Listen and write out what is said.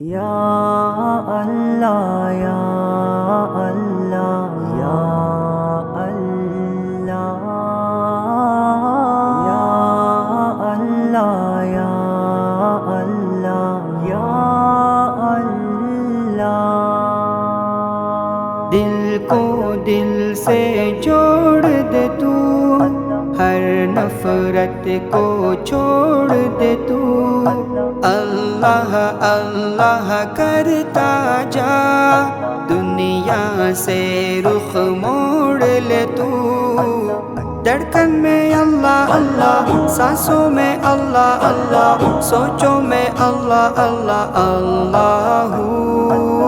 या अल्लाह या अल्लाह या अल्लाह या अल्लाह या अल्लाह या अल्लाह। दिल को दिल से जोड़ दे तू, हर नफरत को छोड़ दे तू। अल्लाह अल्लाह करता जा, दुनिया से रुख मोड़ ले तू। धड़कन में अल्लाह अल्लाह, सांसों में अल्लाह अल्लाह, सोचों में अल्लाह अल्लाह अल्लाह।